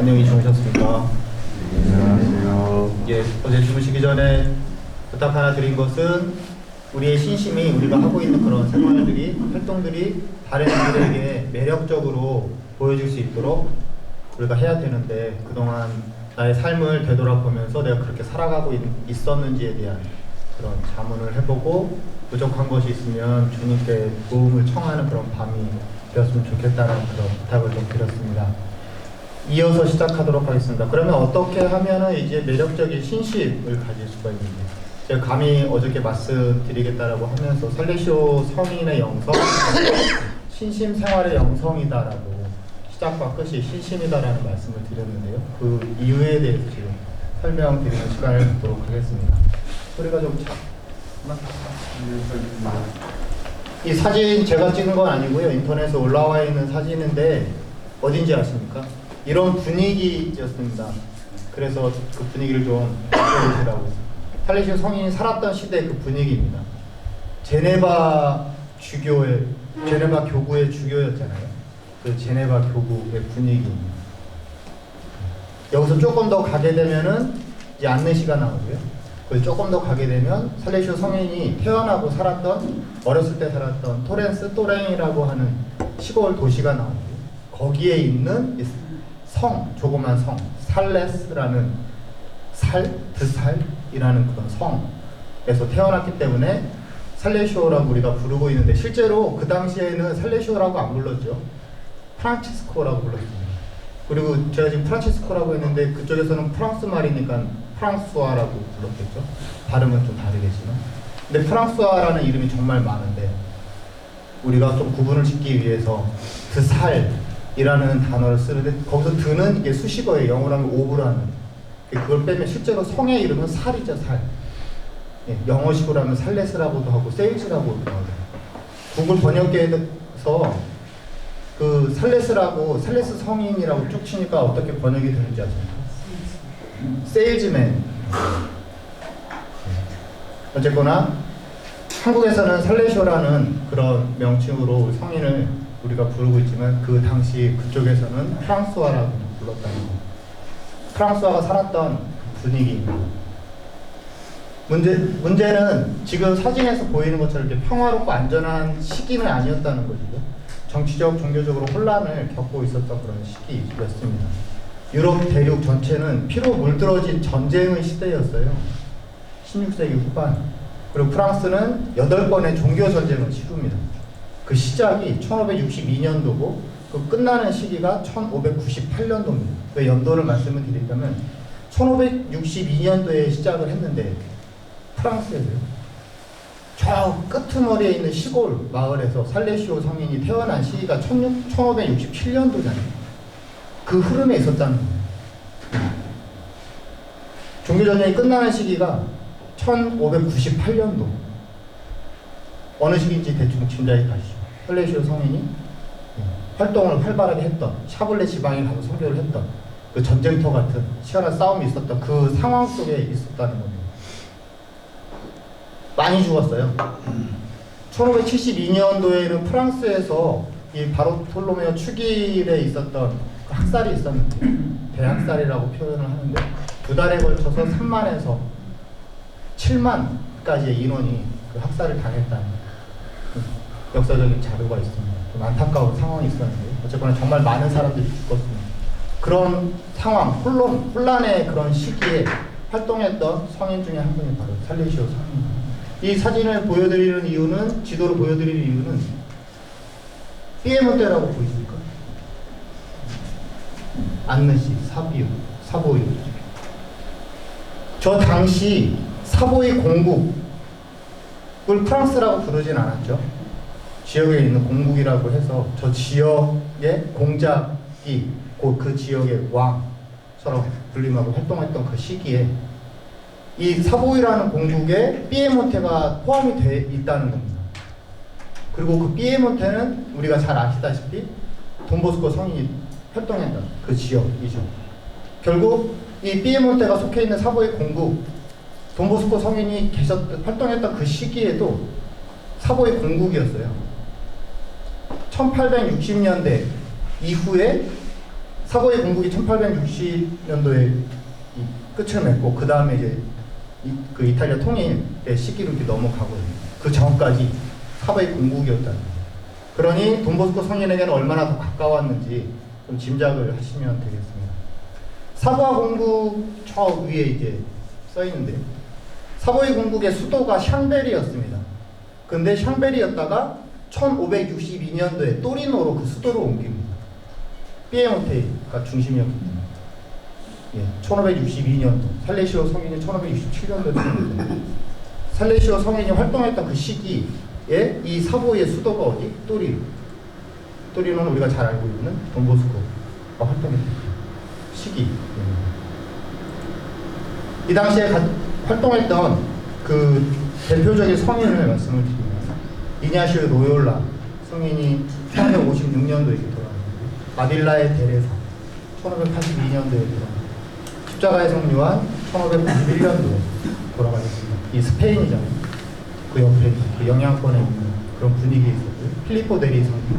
안녕히 주무셨습니까? 안녕하세요. 예, 어제 주무시기 전에 부탁 하나 드린 것은 우리의 신심이 우리가 하고 있는 그런 생활들이, 활동들이 다른 이들에게 매력적으로 보여줄 수 있도록 우리가 해야 되는데 그동안 나의 삶을 되돌아보면서 내가 그렇게 살아가고 있었는지에 대한 그런 자문을 해보고 부족한 것이 있으면 주님께 도움을 청하는 그런 밤이 되었으면 좋겠다는 그런 부탁을 좀 드렸습니다. 이어서 시작하도록 하겠습니다. 그러면 어떻게 하면은 이제 매력적인 신심을 가질 수가 있는지 제가 감히 어저께 말씀드리겠다라고 하면서 살레시오 성인의 영성, 신심 생활의 영성이다라고 시작과 끝이 신심이다라는 말씀을 드렸는데요. 그 이유에 대해서 지금 설명드리는 시간을 갖도록 하겠습니다. 소리가 좀 이 사진 제가 찍은 건 아니고요. 인터넷에 올라와 있는 사진인데 어딘지 아십니까? 이런 분위기였습니다. 그래서 그 분위기를 좀 보여주시라고. 살레시오 성인이 살았던 시대의 그 분위기입니다. 제네바 교구의 주교였잖아요. 그 제네바 교구의 분위기입니다. 여기서 조금 더 가게 되면은 이제 안내시가 나오고요. 그리고 조금 더 가게 되면 살레시오 성인이 태어나고 살았던, 어렸을 때 살았던 토렌스 또랭이라고 하는 시골 도시가 나오고, 거기에 있는 성, 조그만 성, 살레스라는 드살이라는 그런 성에서 태어났기 때문에 살레시오라고 우리가 부르고 있는데, 실제로 그 당시에는 살레시오라고 안 불렀죠. 프란치스코라고 불렀습니다. 그리고 제가 지금 프란치스코라고 했는데 그쪽에서는 프랑스 말이니까 프랑스와라고 불렀겠죠. 발음은 좀 다르겠지만. 근데 프랑스와라는 이름이 정말 많은데 우리가 좀 구분을 짓기 위해서 드살이라는 단어를 쓰는데, 거기서 드는 이게 수식어예요. 영어로 하면 오브라는. 그걸 빼면 실제로 성의 이름은 살이죠, 살. 예, 영어식으로 하면 살레스라고도 하고 세일즈라고도 하고. 구글 번역기에서 그 살레스 성인이라고 쭉 치니까 어떻게 번역이 되는지 아십니까? 세일즈맨. 어쨌거나 한국에서는 살레시오라는 그런 명칭으로 성인을 우리가 부르고 있지만 그 당시 그쪽에서는 프랑스와라고 불렀다는 거. 프랑스와가 살았던 분위기입니다. 문제는 지금 사진에서 보이는 것처럼 이렇게 평화롭고 안전한 시기는 아니었다는 거죠. 정치적, 종교적으로 혼란을 겪고 있었던 그런 시기였습니다. 유럽 대륙 전체는 피로 물들어진 전쟁의 시대였어요. 16세기 후반. 그리고 프랑스는 8번의 종교 전쟁을 치릅니다. 그 시작이 1562년도고 그 끝나는 시기가 1598년도입니다. 왜 연도를 말씀을 드리자면 1562년도에 시작을 했는데 프랑스에서요. 저 끄트머리에 있는 시골 마을에서 살레시오 성인이 태어난 시기가 1567년도잖아요. 그 흐름에 있었다는 거예요. 종교전쟁이 끝나는 시기가 1598년도. 어느 시기인지 대충 짐작해 가시죠. 살레시오 성인이 활동을 활발하게 했던, 샤블레 지방에 가서 선교를 했던, 그 전쟁터 같은 치열한 싸움이 있었던 그 상황 속에 있었다는 겁니다. 많이 죽었어요. 1572년도에는 프랑스에서 이 바르톨로메오 축일에 있었던 그 학살이 있었는데, 대학살이라고 표현을 하는데 2달에 걸쳐서 3만에서 7만까지의 인원이 그 학살을 당했다는 역사적인 자료가 있습니다. 좀 안타까운 상황이 있었는데 어쨌거나 정말 많은 사람들이 죽었습니다. 그런 상황, 혼란의 그런 시기에 활동했던 성인 중에 한 분이 바로 살레시오 성인입니다. 이 사진을 보여드리는 이유는, 지도를 보여드리는 이유는 피에몬테라고 보이십니까? 안느시, 사보이. 저 당시 사보이 공국을 프랑스라고 부르진 않았죠. 지역에 있는 공국이라고 해서 저 지역의 공작이 곧 그 지역의 왕처럼 불림하고 활동했던 그 시기에 이 사보이라는 공국에 피에몬테가 포함이 돼 있다는 겁니다. 그리고 그 피에몬테는 우리가 잘 아시다시피 돈보스코 성인이 활동했던 그 지역이죠. 결국 이 피에몬테가 속해 있는 사보이 공국, 돈보스코 성인이 활동했던 그 시기에도 사보이 공국이었어요. 1860년대 이후에 사보이 공국이 1860년도에 끝을 맺고 그 다음에 이제 그 이탈리아 통일의 시기로 이렇게 넘어가거든요. 그 전까지 사보이 공국이었다는 거예요. 그러니 돈보스코 성인에게는 얼마나 더 가까웠는지 좀 짐작을 하시면 되겠습니다. 사보아 공국 저 위에 이제 써 있는데 사보이 공국의 수도가 샹베리였습니다. 근데 샹베리였다가 1562년도에 또리노로 그 수도를 옮깁니다. 피에몬테가 중심이었거든요. 예, 1562년도 살레시오 성인이 1567년도에 태어났습니다. 살레시오 성인이 활동했던 그 시기에 이 사보이의 수도가 어디? 또리노. 또리노는 우리가 잘 알고 있는 돈보스코가 활동했던 시기. 이 당시에 활동했던 그 대표적인 성인을 말씀을 드리면 이냐시오 로요라 성인이 1556년도에 돌아왔는데 마딜라의 데레사 1582년도에 돌아왔습니다. 십자가의 성요한 1591년도에 돌아가셨습니다. 이 스페인이잖아요. 그 옆에 그 영향권에 있는 그런 분위기에 있었고요. 필리포 데리 성인,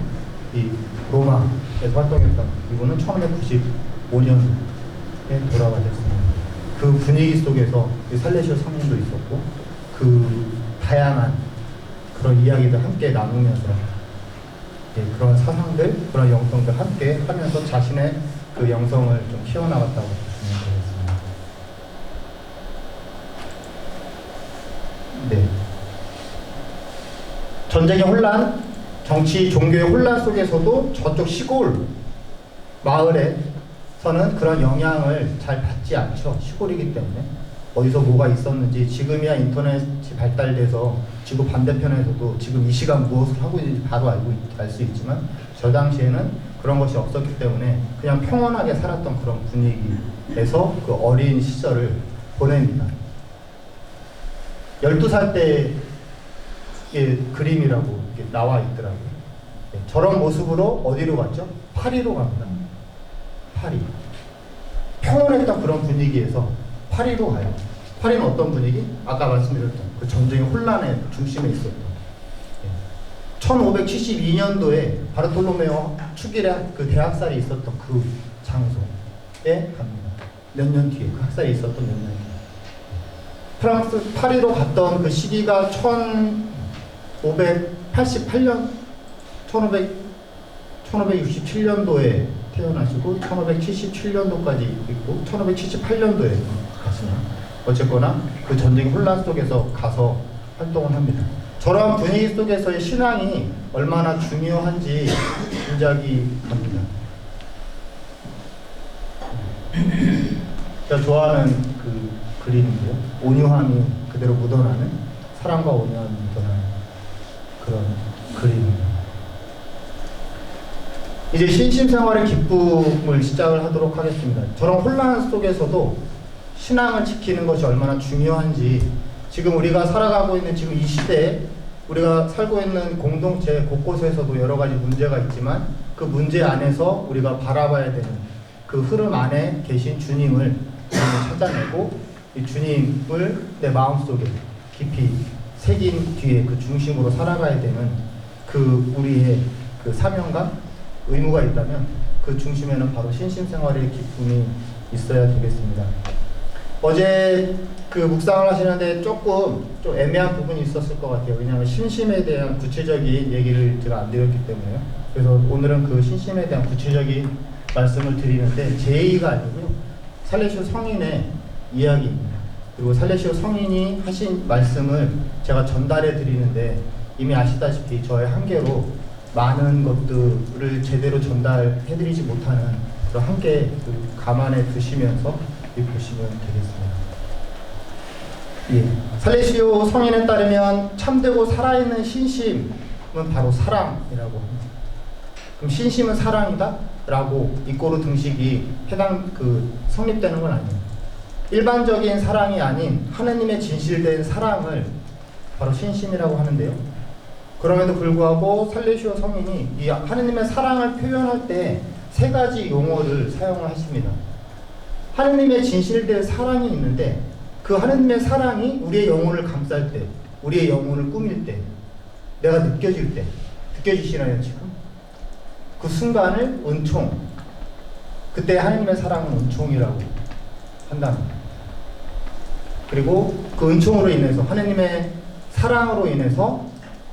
이 로마에서 활동했던 이분은 1595년도에 돌아가셨습니다. 그 분위기 속에서 살레시오 성인도 있었고 그 다양한 그런 이야기들 함께 나누면서 그런 사상들, 그런 영성들 함께 하면서 자신의 그 영성을 좀 키워나갔다고 보시면 되겠습니다. 네. 전쟁의 혼란, 정치, 종교의 혼란 속에서도 저쪽 시골 마을에서는 그런 영향을 잘 받지 않죠. 시골이기 때문에. 어디서 뭐가 있었는지 지금이야 인터넷이 발달돼서 지구 반대편에서도 지금 이 시간 무엇을 하고 있는지 바로 알 수 있지만 저 당시에는 그런 것이 없었기 때문에 그냥 평온하게 살았던 그런 분위기에서 그 어린 시절을 보냅니다. 12살 때의 그림이라고 이렇게 나와 있더라고요. 네, 저런 모습으로 어디로 갔죠? 파리로 갑니다. 파리. 평온했던 그런 분위기에서 파리로 가요. 파리는 어떤 분위기? 아까 말씀드렸던 그 전쟁의 혼란의 중심에 있었던 1572년도에 바르톨로메오 축일의 그 대학살이 있었던 그 장소에 갑니다. 몇 년 뒤에 그 학살이 있었던 몇 년 뒤에 프랑스 파리로 갔던 그 시기가 1588년 1567년도에 태어나시고 1577년도까지 있고 1578년도에 가시나 어쨌거나 그 전쟁 혼란 속에서 가서 활동을 합니다. 저러한 분위기 속에서의 신앙이 얼마나 중요한지 짐작이 갑니다. 제가 좋아하는 그 그림인데요. 온유함이 그대로 묻어나는 사랑과 온유함이 묻어나는 그런 그림입니다. 이제 신심생활의 기쁨을 시작을 하도록 하겠습니다. 저런 혼란 속에서도 신앙을 지키는 것이 얼마나 중요한지 지금 우리가 살아가고 있는 지금 이 시대에 우리가 살고 있는 공동체 곳곳에서도 여러 가지 문제가 있지만 그 문제 안에서 우리가 바라봐야 되는 그 흐름 안에 계신 주님을 찾아내고 이 주님을 내 마음속에 깊이 새긴 뒤에 그 중심으로 살아가야 되는 그 우리의 그 사명감, 의무가 있다면 그 중심에는 바로 신심생활의 기쁨이 있어야 되겠습니다. 어제 그 묵상을 하시는데 조금 좀 애매한 부분이 있었을 것 같아요. 왜냐하면 신심에 대한 구체적인 얘기를 제가 안 드렸기 때문에요. 그래서 오늘은 그 신심에 대한 구체적인 말씀을 드리는데 제 얘기가 아니고요. 살레시오 성인의 이야기입니다. 그리고 살레시오 성인이 하신 말씀을 제가 전달해 드리는데 이미 아시다시피 저의 한계로 많은 것들을 제대로 전달해 드리지 못하는 그런 한계 감안해 두시면서 보시면 되겠습니다. 예. 살레시오 성인에 따르면 참되고 살아있는 신심은 바로 사랑이라고 합니다. 그럼 신심은 사랑이다? 라고 이꼬르 등식이 성립되는 건 아니에요. 일반적인 사랑이 아닌 하느님의 진실된 사랑을 바로 신심이라고 하는데요. 그럼에도 불구하고 살레시오 성인이 이 하느님의 사랑을 표현할 때 세 가지 용어를 사용을 하십니다. 하느님의 진실된 사랑이 있는데 그 하느님의 사랑이 우리의 영혼을 감쌀 때, 우리의 영혼을 꾸밀 때, 내가 느껴질 때, 느껴지시나요 지금? 그 순간을 은총, 그때 하나님의 사랑은 은총이라고 한다는 거예요. 그리고 그 은총으로 인해서 하나님의 사랑으로 인해서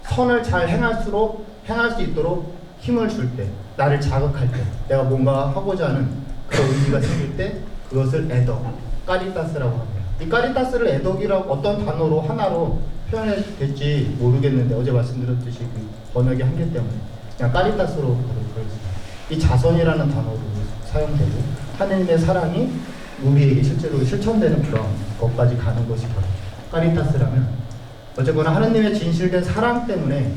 선을 잘 행할 수 있도록 힘을 줄 때, 나를 자극할 때, 내가 뭔가 하고자 하는 그런 의지가 생길 때 그것을 에덕, 까리타스라고 합니다. 이 까리타스를 에덕이라고 어떤 단어로 하나로 표현해도 될지 모르겠는데 어제 말씀드렸듯이 그 번역의 한계 때문에 그냥 까리타스로 부르겠습니다. 이 자선이라는 단어로 사용되고 하나님의 사랑이 우리에게 실제로 실천되는 그런 것까지 가는 것이 바로 까리타스라면, 어쨌거나 하나님의 진실된 사랑 때문에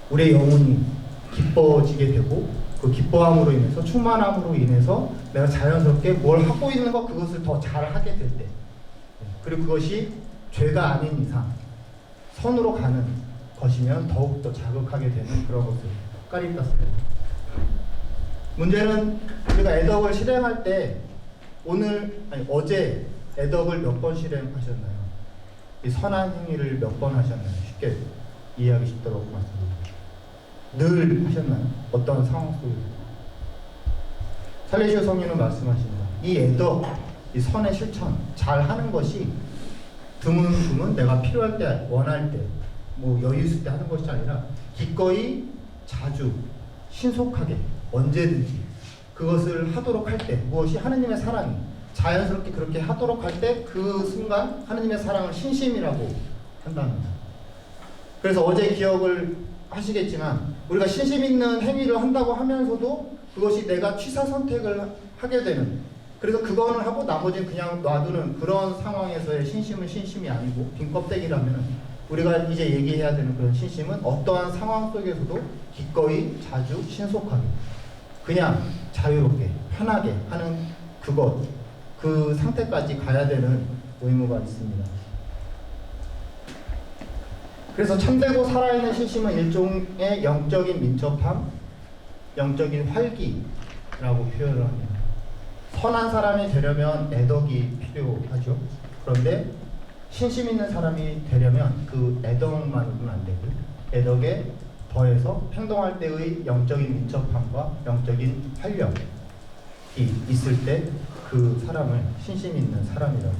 우리의 영혼이 기뻐지게 되고 그 기뻐함으로 인해서 충만함으로 인해서 내가 자연스럽게 뭘 하고 있는 것 그것을 더 잘하게 될 때, 그리고 그것이 죄가 아닌 이상 선으로 가는 것이면 더욱더 자극하게 되는 그런 것을 까리타스예요. 문제는 우리가 애덕을 실행할 때 어제 애덕을 몇 번 실행하셨나요? 이 선한 행위를 몇 번 하셨나요? 쉽게 이해하기 쉽도록 말씀드립니다. 늘 하셨나요? 어떤 상황 속에서? 살레시오 성령은 말씀하십니다. 이 애덕, 이 선의 실천 잘 하는 것이 드문드문 내가 필요할 때, 원할 때, 뭐 여유 있을 때 하는 것이 아니라 기꺼이 자주 신속하게 언제든지 그것을 하도록 할 때, 무엇이 하느님의 사랑이 자연스럽게 그렇게 하도록 할 때 그 순간 하느님의 사랑을 신심이라고 한답니다. 그래서 어제 기억을 하시겠지만 우리가 신심 있는 행위를 한다고 하면서도 그것이 내가 취사 선택을 하게 되는, 그래서 그거는 하고 나머지는 그냥 놔두는 그런 상황에서의 신심은 신심이 아니고 빈 껍데기라면, 우리가 이제 얘기해야 되는 그런 신심은 어떠한 상황 속에서도 기꺼이 자주 신속하게 그냥 자유롭게 편하게 하는 그 상태까지 가야 되는 의무가 있습니다. 그래서 참되고 살아있는 신심은 일종의 영적인 민첩함, 영적인 활기라고 표현을 합니다. 선한 사람이 되려면 애덕이 필요하죠. 그런데 신심 있는 사람이 되려면 그 애덕만으로는 안 되고 애덕에 더해서 행동할 때의 영적인 민첩함과 영적인 활력이 있을 때 그 사람을 신심 있는 사람이라고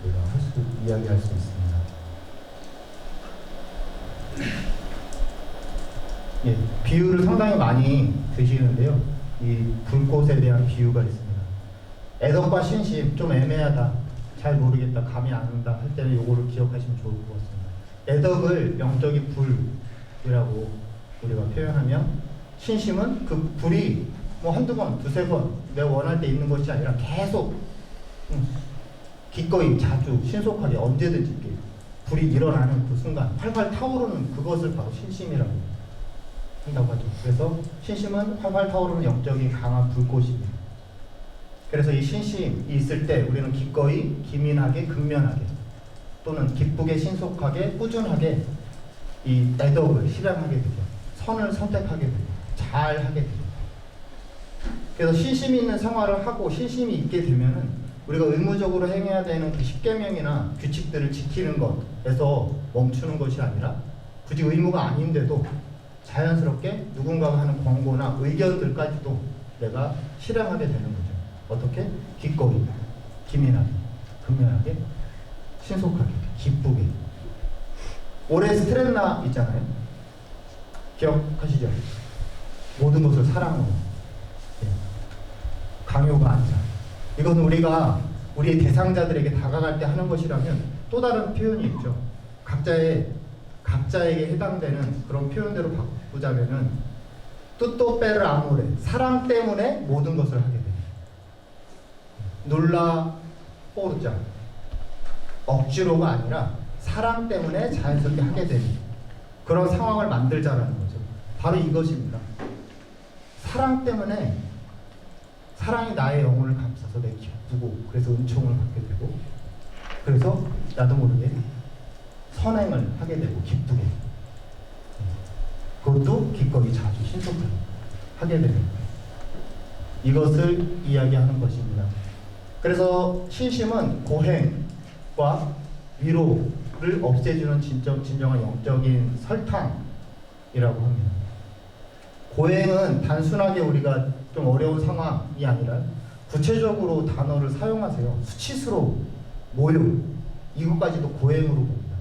우리가 이야기할 수 있습니다. 예, 비유를 상당히 많이 드시는데요. 이 불꽃에 대한 비유가 있습니다. 애덕과 신심 좀 애매하다, 잘 모르겠다, 감이 안 온다 할 때는 요거를 기억하시면 좋을 것 같습니다. 애덕을 영적인 불이라고 우리가 표현하면, 신심은 그 불이 뭐 한두 번, 두세 번 내가 원할 때 있는 것이 아니라 계속 기꺼이 자주 신속하게 언제든지 이렇게 불이 일어나는 그 순간 활활 타오르는 그것을 바로 신심이라고 한다고 하죠. 그래서 신심은 활활 타오르는 영적인 강한 불꽃입니다. 그래서 이 신심이 있을 때 우리는 기꺼이 기민하게 근면하게 또는 기쁘게 신속하게 꾸준하게 이 애덕을 실행하게 되죠. 선을 선택하게 되죠. 잘 하게 되죠. 그래서 신심이 있는 생활을 하고 신심이 있게 되면은 우리가 의무적으로 행해야 되는 그 십계명이나 규칙들을 지키는 것에서 멈추는 것이 아니라 굳이 의무가 아닌데도 자연스럽게 누군가가 하는 권고나 의견들까지도 내가 실행하게 되는 거죠. 어떻게? 기꺼이, 기민하게, 근면하게, 신속하게, 기쁘게. 올해 스트레나 있잖아요. 기억하시죠? 모든 것을 사랑으로. 강요가 아니라. 이건 우리가 우리의 대상자들에게 다가갈 때 하는 것이라면 또 다른 표현이 있죠. 각자에게 해당되는 그런 표현대로 바꾸자면은 뜻도 빼를 아모레, 사랑 때문에 모든 것을 하게 돼요. 놀라 포르자, 억지로가 아니라 사랑 때문에 자연스럽게 하게 되는 그런 상황을 만들자라는 거죠. 바로 이것입니다. 사랑 때문에, 사랑이 나의 영혼을 감싸서 내 기쁘고 그래서 은총을 받게 되고 그래서 나도 모르게 선행을 하게 되고 기쁘게, 그것도 기꺼이 자주 신속하게 하게 되는 거예요. 이것을 이야기하는 것입니다. 그래서 신심은 고행과 위로를 없애주는 진정한 영적인 설탕이라고 합니다. 고행은 단순하게 우리가 좀 어려운 상황이 아니라 구체적으로 단어를 사용하세요. 수치스러움, 모욕, 이것까지도 고행으로 봅니다.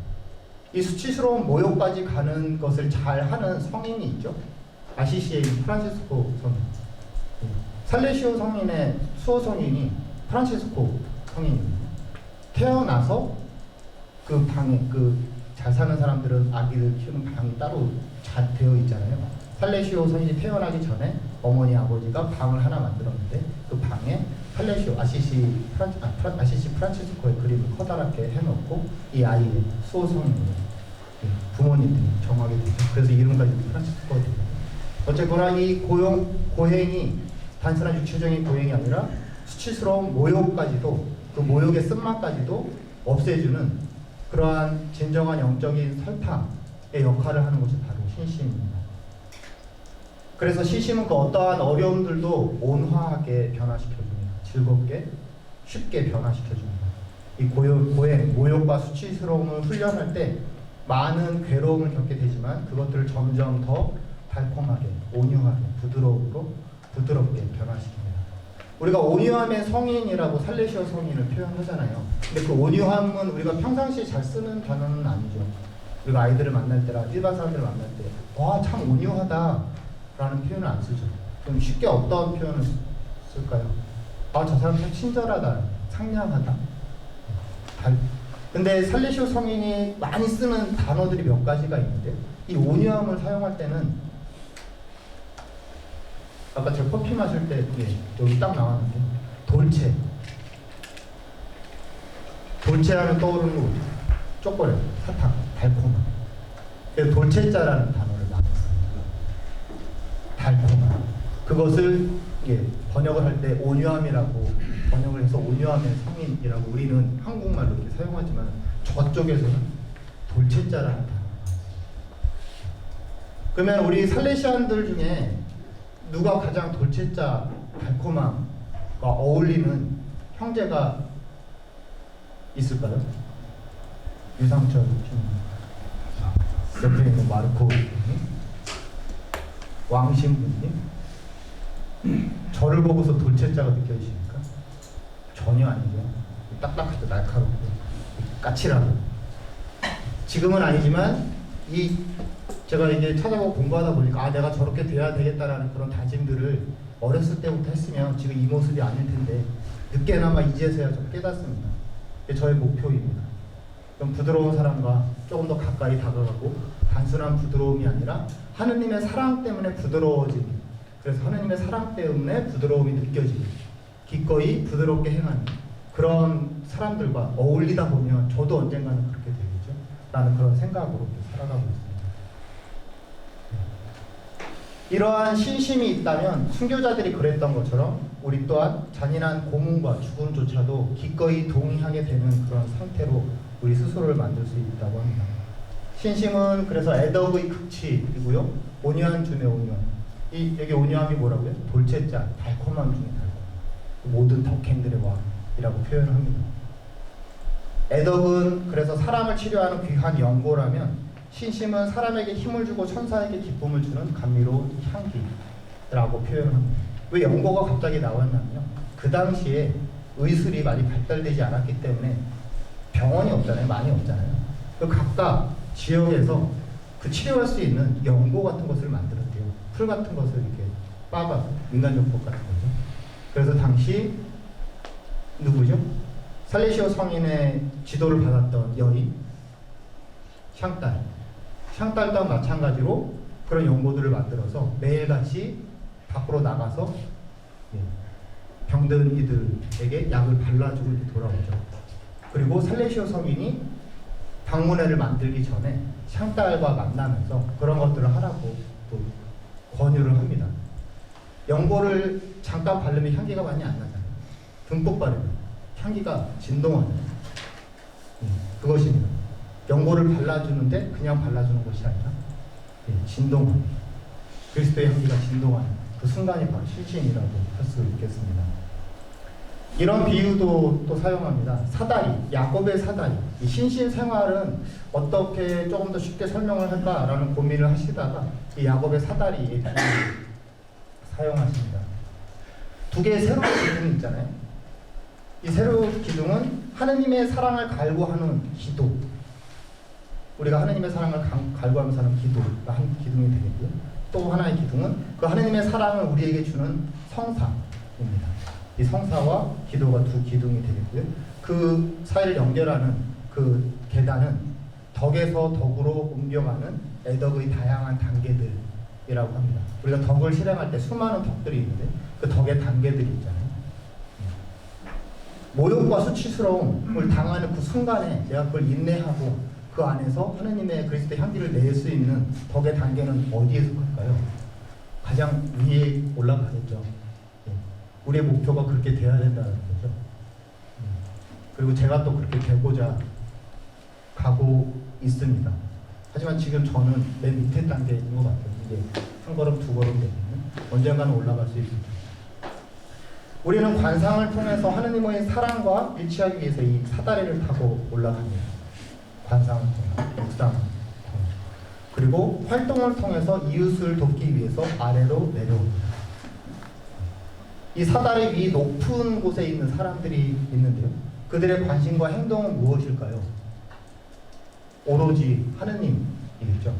이 수치스러운 모욕까지 가는 것을 잘 하는 성인이 있죠. 아시시의 프란치스코 성인, 살레시오 성인의 수호 성인이 프란치스코 성인입니다. 태어나서 그 방에 잘 사는 사람들은 아기를 키우는 방이 따로 잘 되어 있잖아요. 살레시오 성인이 태어나기 전에 어머니 아버지가 방을 하나 만들었는데 그 방에 살레시오 아시시 프란치스코의 그림을 커다랗게 해놓고 이 아이의 수호 성인을 부모님들이 정하게 되죠. 그래서 이름까지 프란치스코가 됩니다. 어쨌거나 이 고행이 단순한 육체적인 고행이 아니라 수치스러운 모욕까지도, 그 모욕의 쓴맛까지도 없애주는 그러한 진정한 영적인 설탕의 역할을 하는 것이 바로 신심입니다. 그래서 신심은 그 어떠한 어려움들도 온화하게 변화시켜줍니다. 즐겁게, 쉽게 변화시켜줍니다. 이 고행, 모욕과 수치스러움을 훈련할 때 많은 괴로움을 겪게 되지만 그것들을 점점 더 달콤하게, 온유하게, 부드럽게 변화시킵니다. 우리가 온유함의 성인이라고 살레시오 성인을 표현하잖아요. 근데 그 온유함은 우리가 평상시에 잘 쓰는 단어는 아니죠. 우리가 아이들을 만날 때나 일반 사람들을 만날 때 와, 참 온유하다 라는 표현을 안 쓰죠. 그럼 쉽게 어떤 표현을 쓸까요? 아, 저 사람 참 친절하다, 상냥하다. 근데 살레시오 성인이 많이 쓰는 단어들이 몇 가지가 있는데 이 온유함을 사용할 때는 아까 제가 커피 마실 때 여기 딱 나왔는데 돌체 하면 떠오르는 거 초콜릿, 사탕, 달콤한. 그래서 돌체자라는 단어를 나왔습니다. 달콤한. 그것을 번역을 할 때 온유함이라고 번역을 해서 온유함의 성인이라고 우리는 한국말로 이렇게 사용하지만 저쪽에서는 돌체자라는 단어가 나왔습니다. 그러면 우리 살레시안들 중에 누가 가장 돌체자, 달콤함과 어울리는 형제가 있을까요? 유상철 옆에 있는 마르코 부님, 왕신 부님, 저를 보고서 돌체자가 느껴지십니까? 전혀 아니죠. 딱딱하죠, 날카롭고 까칠하고. 지금은 아니지만 제가 이게 찾아보고 공부하다 보니까 내가 저렇게 돼야 되겠다라는 그런 다짐들을 어렸을 때부터 했으면 지금 이 모습이 아닐 텐데 늦게나마 이제서야 좀 깨닫습니다. 이게 저의 목표입니다. 좀 부드러운 사람과 조금 더 가까이 다가가고 단순한 부드러움이 아니라 하느님의 사랑 때문에 부드러워지기, 그래서 하느님의 사랑 때문에 부드러움이 느껴지기, 기꺼이 부드럽게 행하는 그런 사람들과 어울리다 보면 저도 언젠가는 그렇게 되겠죠 라는 그런 생각으로 살아가고 있습니다. 이러한 신심이 있다면 순교자들이 그랬던 것처럼 우리 또한 잔인한 고문과 죽음조차도 기꺼이 동의하게 되는 그런 상태로 우리 스스로를 만들 수 있다고 합니다. 신심은 그래서 애덕의 극치이고요. 온유한 중에 온유한. 여기 온유함이 뭐라고요? 돌체자, 달콤함 중에 달콤. 모든 덕행들의 왕이라고 표현합니다. 애덕은 그래서 사람을 치료하는 귀한 연고라면 신심은 사람에게 힘을 주고 천사에게 기쁨을 주는 감미로운 향기라고 표현합니다. 왜 연고가 갑자기 나왔냐면요. 그 당시에 의술이 많이 발달되지 않았기 때문에 병원이 없잖아요. 많이 없잖아요. 그 각각 지역에서 그 치료할 수 있는 연고 같은 것을 만들었대요. 풀 같은 것을 이렇게 빠가 인간요법 같은 거죠. 그래서 당시 누구죠? 살레시오 성인의 지도를 받았던 여인 샹딸과 마찬가지로 그런 연고들을 만들어서 매일같이 밖으로 나가서 병든 이들에게 약을 발라주고 이렇게 돌아오죠. 그리고 살레시오 성인이 방문회를 만들기 전에 샹딸과 만나면서 그런 것들을 하라고 또 권유를 합니다. 연고를 잠깐 바르면 향기가 많이 안 나잖아요. 듬뿍 바르면 향기가 진동하잖아요. 그것입니다. 연고를 발라주는데 그냥 발라주는 것이 아니라 진동하는, 그리스도의 향기가 진동하는 그 순간이 바로 신심이라고 할 수 있겠습니다. 이런 비유도 또 사용합니다. 사다리, 야곱의 사다리. 이 신심 생활은 어떻게 조금 더 쉽게 설명을 할까라는 고민을 하시다가 이 야곱의 사다리의 비유를 사용하십니다. 두 개의 새로운 기둥이 있잖아요. 이 새로운 기둥은 하느님의 사랑을 갈구하는 기도. 우리가 하느님의 사랑을 갈구하면서 하는 기도가 한 기둥이 되겠고요. 또 하나의 기둥은 그 하느님의 사랑을 우리에게 주는 성사입니다. 이 성사와 기도가 두 기둥이 되겠고요. 그 사이를 연결하는 그 계단은 덕에서 덕으로 옮겨가는 애덕의 다양한 단계들이라고 합니다. 우리가 덕을 실행할 때 수많은 덕들이 있는데 그 덕의 단계들이 있잖아요. 모욕과 수치스러움을 당하는 그 순간에 내가 그걸 인내하고 그 안에서 하느님의 그리스도의 향기를 낼 수 있는 덕의 단계는 어디에 속할까요? 가장 위에 올라가겠죠. 우리의 목표가 그렇게 돼야 된다는 거죠. 그리고 제가 또 그렇게 되고자 가고 있습니다. 하지만 지금 저는 맨 밑에 단계인 것 같아요. 이제 한 걸음 두 걸음 되면 언젠가는 올라갈 수 있습니다. 우리는 관상을 통해서 하느님의 사랑과 일치하기 위해서 이 사다리를 타고 올라갑니다. 관상을 통해, 묵상을 통해. 그리고 활동을 통해서 이웃을 돕기 위해서 아래로 내려옵니다. 이 사다리 위 높은 곳에 있는 사람들이 있는데요. 그들의 관심과 행동은 무엇일까요? 오로지 하느님이겠죠.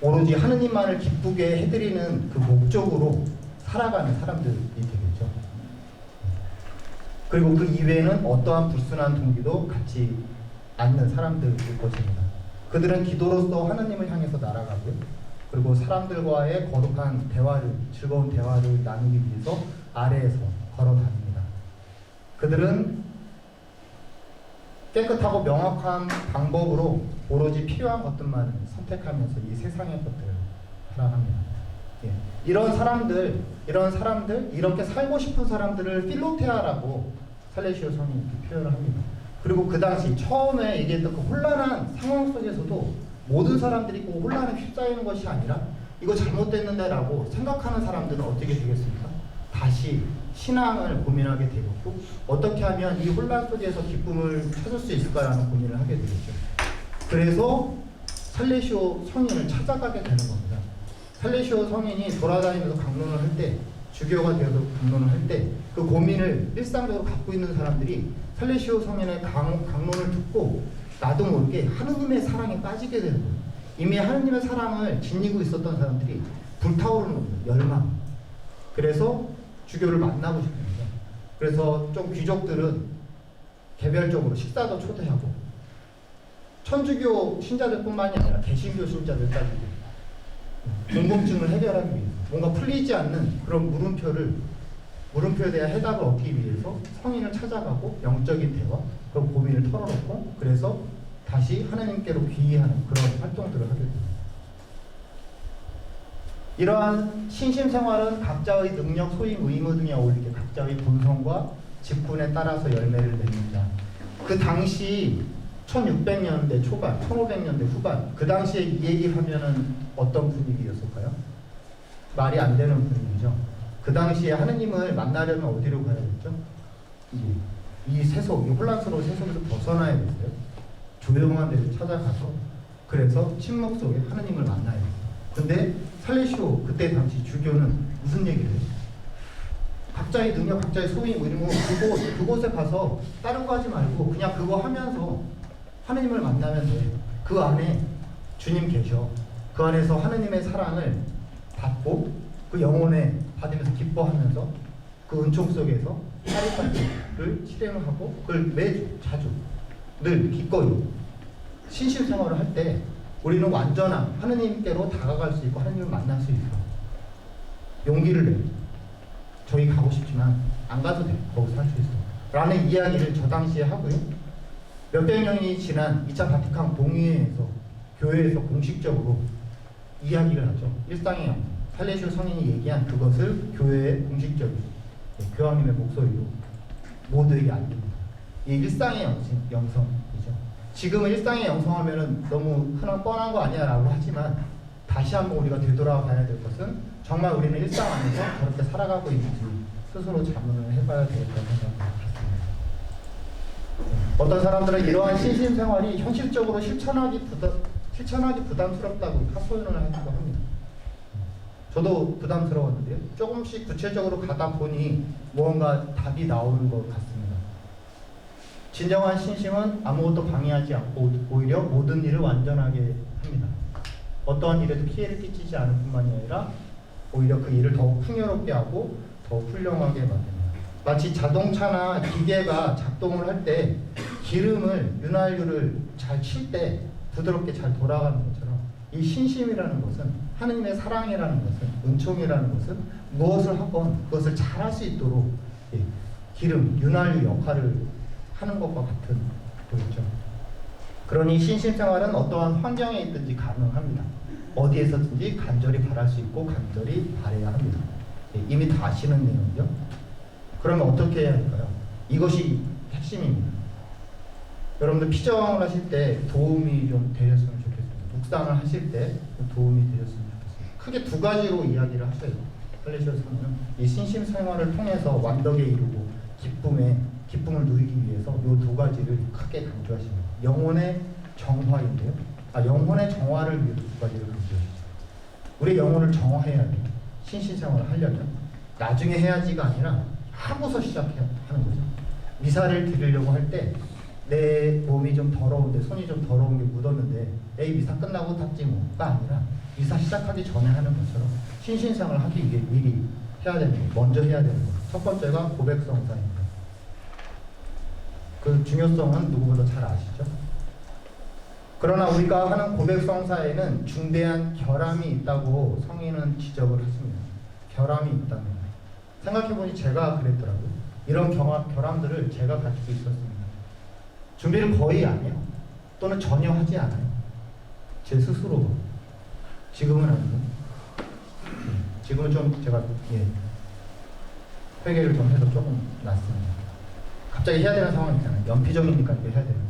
오로지 하느님만을 기쁘게 해드리는 그 목적으로 살아가는 사람들이 되겠죠. 그리고 그 이외에는 어떠한 불순한 동기도 갖지 않는 사람들일 것입니다. 그들은 기도로서 하느님을 향해서 날아가고요. 그리고 사람들과의 거룩한 대화를, 즐거운 대화를 나누기 위해서 아래에서 걸어 다닙니다. 그들은 깨끗하고 명확한 방법으로 오로지 필요한 것들만 선택하면서 이 세상의 것들을 살아갑니다. 예. 이런 사람들, 이렇게 살고 싶은 사람들을 필로테아라고 살레시오 성이 이렇게 표현을 합니다. 그리고 그 당시 처음에 얘기했던 그 혼란한 상황 속에서도 모든 사람들이 꼭 혼란에 휩싸이는 것이 아니라 이거 잘못됐는데 라고 생각하는 사람들은 어떻게 되겠습니까? 다시 신앙을 고민하게 되겠고 어떻게 하면 이 혼란 속에서 기쁨을 찾을 수 있을까라는 고민을 하게 되겠죠. 그래서 살레시오 성인을 찾아가게 되는 겁니다. 살레시오 성인이 돌아다니면서 강론을 할 때, 주교가 되어서 강론을 할 때 그 고민을 일상적으로 갖고 있는 사람들이 살레시오 성인의 강론을 듣고 나도 모르게 하느님의 사랑에 빠지게 되는 거예요. 이미 하느님의 사랑을 지니고 있었던 사람들이 불타오르는 겁니다. 열망. 그래서 주교를 만나고 싶은 거죠. 그래서 좀 귀족들은 개별적으로 식사도 초대하고 천주교 신자들뿐만이 아니라 개신교 신자들까지도 궁금증을 해결하기 위해서 뭔가 풀리지 않는 그런 물음표에 대한 해답을 얻기 위해서 성인을 찾아가고 영적인 대화, 그런 고민을 털어놓고 그래서 다시 하나님께로 귀의하는 그런 활동들을 하게 됩니다. 이러한 신심생활은 각자의 능력, 소임, 의무 등에 어울리게 각자의 본성과 직분에 따라서 열매를 맺는다. 그 당시 1600년대 초반, 1500년대 후반 그 당시에 이 얘기하면은 어떤 분위기였을까요? 말이 안 되는 분위기죠. 그 당시에 하느님을 만나려면 어디로 가야겠죠? 이 세속, 이 혼란스러운 세속에서 벗어나야 됐어요. 조용한 데를 찾아가서 그래서 침묵 속에 하느님을 만나야 돼요. 근데 살레시오 그때 당시 주교는 무슨 얘기를 해요? 각자의 능력, 각자의 소임, 의무 그곳에 가서 다른 거 하지 말고 그냥 그거 하면서 하느님을 만나면 돼. 그 안에 주님 계셔. 그 안에서 하느님의 사랑을 받고 그 영혼에 받으면서 기뻐하면서 그 은총 속에서 카리파티를 실행하고 그걸 매주 자주 늘 기꺼이 신실생활을 할 때 우리는 완전한 하느님께로 다가갈 수 있고 하느님을 만날 수 있어. 용기를 내. 저기 가고 싶지만 안 가도 돼. 거기서 할 수 있어. 라는 이야기를 저 당시에 하고요. 몇백 년이 지난 2차 바티칸 동의회에서 교회에서 공식적으로 이야기를 하죠. 일상의 영성. 살레시오 성인이 얘기한 그것을 교회의 공식적인 교황님의 목소리로 모두에게 알립니다. 이 일상의 영성이죠. 지금은 일상의 영성하면은 너무 흔한 뻔한 거 아니야 라고 하지만 다시 한번 우리가 되돌아가야 될 것은 정말 우리는 일상 안에서 저렇게 살아가고 있는지 스스로 자문을 해봐야 되겠다고 생각합니다. 어떤 사람들은 이러한 신심생활이 현실적으로 실천하기 부담스럽다고 하소연을 하기도 합니다. 저도 부담스러웠는데요. 조금씩 구체적으로 가다 보니 무언가 답이 나오는 것 같습니다. 진정한 신심은 아무것도 방해하지 않고 오히려 모든 일을 완전하게 합니다. 어떠한 일에도 피해를 끼치지 않을 뿐만이 아니라 오히려 그 일을 더욱 풍요롭게 하고 더욱 훌륭하게 만듭니다. 마치 자동차나 기계가 작동을 할 때 기름을, 윤활유를 잘 칠 때 부드럽게 잘 돌아가는 것처럼 이 신심이라는 것은, 하느님의 사랑이라는 것은, 은총이라는 것은 무엇을 하건 그것을 잘 할 수 있도록 기름, 윤활유 역할을 하는 것과 같은 거겠죠. 그러니 신심생활은 어떠한 환경에 있든지 가능합니다. 어디에서든지 간절히 바랄 수 있고 간절히 바라야 합니다. 이미 다 아시는 내용이죠. 그러면 어떻게 해야 할까요? 이것이 핵심입니다. 여러분들 피정을 하실 때 도움이 좀 되셨으면 좋겠습니다. 묵상을 하실 때 도움이 되셨으면 좋겠습니다. 크게 두 가지로 이야기를 하셔요. 할례시아서는 이 신심 생활을 통해서 완덕에 이르고 기쁨을 누리기 위해서 이 두 가지를 크게 강조하십니다. 영혼의 정화인데요. 영혼의 정화를 위해서 두 가지를 강조하시죠. 우리 영혼을 정화해야 돼요. 신심 생활을 하려면 나중에 해야지가 아니라 하고서 시작해야 하는 거죠. 미사를 드리려고 할 때 내 몸이 좀 더러운데, 손이 좀 더러운 게 묻었는데 에이 미사 끝나고 닦지 뭐가 아니라 미사 시작하기 전에 하는 것처럼 신신상을 하기 위해 미리 해야 되는 거, 먼저 해야 되는 거. 첫 번째가 고백성사입니다. 그 중요성은 누구보다 잘 아시죠? 그러나 우리가 하는 고백성사에는 중대한 결함이 있다고 성인은 지적을 했습니다. 결함이 있다면 생각해보니 제가 그랬더라고요. 이런 결함들을 제가 가지고 있었습니다. 준비를 거의 안 해요. 또는 전혀 하지 않아요. 제 스스로. 지금은 아니고. 지금은 좀 제가 회개를 좀 해서 조금 낫습니다. 갑자기 해야 되는 상황이 있잖아요. 연피정이니까 이렇게 해야 되는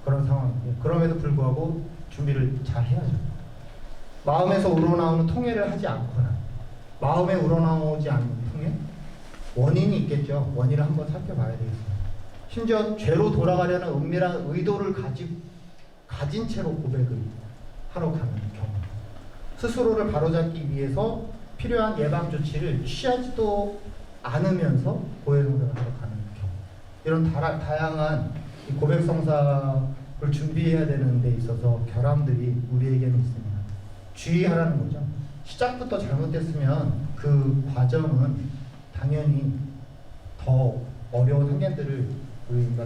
그런 상황인데, 그럼에도 불구하고 준비를 잘 해야죠. 마음에서 우러나오는 통해를 하지 않거나 마음에 우러나오지 않는 통해? 원인이 있겠죠. 원인을 한번 살펴봐야 되겠습니다. 심지어 죄로 돌아가려는 은밀한 의도를 가진 채로 고백을 하러 가는 경우, 스스로를 바로잡기 위해서 필요한 예방 조치를 취하지도 않으면서 고해성사를 하러 가는 경우, 이런 다양한 이 고백성사를 준비해야 되는 데 있어서 결함들이 우리에게는 있습니다. 주의하라는 거죠. 시작부터 잘못됐으면 그 과정은 당연히 더 어려운 한계들을 우리가